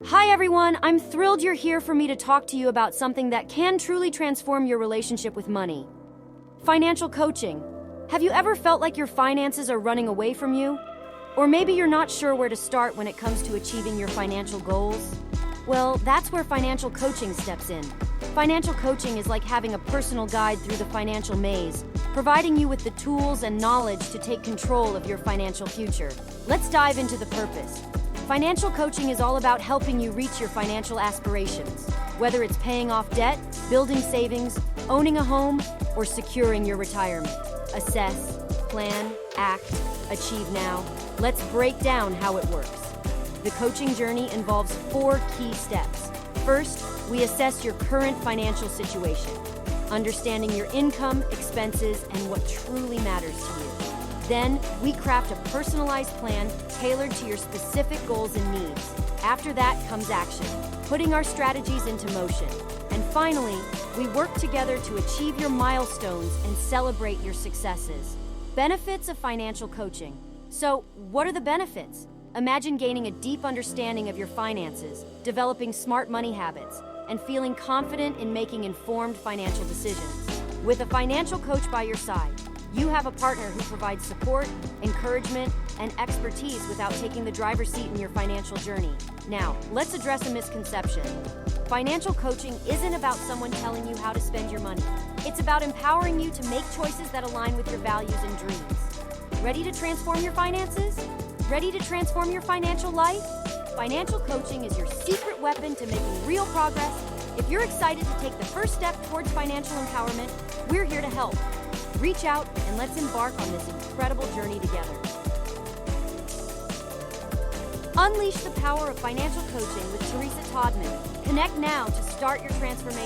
Hi everyone, I'm thrilled you're here for me to talk to you about something that can truly transform your relationship with money. Financial coaching. Have you ever felt like your finances are running away from you? Or maybe you're not sure where to start when it comes to achieving your financial goals? Well, that's where financial coaching steps in. Financial coaching is like having a personal guide through the financial maze, providing you with the tools and knowledge to take control of your financial future. Let's dive into the purpose. Financial coaching is all about helping you reach your financial aspirations, whether it's paying off debt, building savings, owning a home, or securing your retirement. Assess, plan, act, achieve now. Let's break down how it works. The coaching journey involves 4 key steps. First, we assess your current financial situation, understanding your income, expenses, and what truly matters to you. Then, we craft a personalized plan tailored to your specific goals and needs. After that comes action, putting our strategies into motion. And finally, we work together to achieve your milestones and celebrate your successes. Benefits of financial coaching. So, what are the benefits? Imagine gaining a deep understanding of your finances, developing smart money habits, and feeling confident in making informed financial decisions. With a financial coach by your side, you have a partner who provides support, encouragement, and expertise without taking the driver's seat in your financial journey. Now, let's address a misconception. Financial coaching isn't about someone telling you how to spend your money. It's about empowering you to make choices that align with your values and dreams. Ready to transform your finances? Ready to transform your financial life? Financial coaching is your secret weapon to making real progress. If you're excited to take the first step towards financial empowerment, we're here to help. Reach out and let's embark on this incredible journey together. Unleash the power of financial coaching with Teresa Todman. Connect now to start your transformation.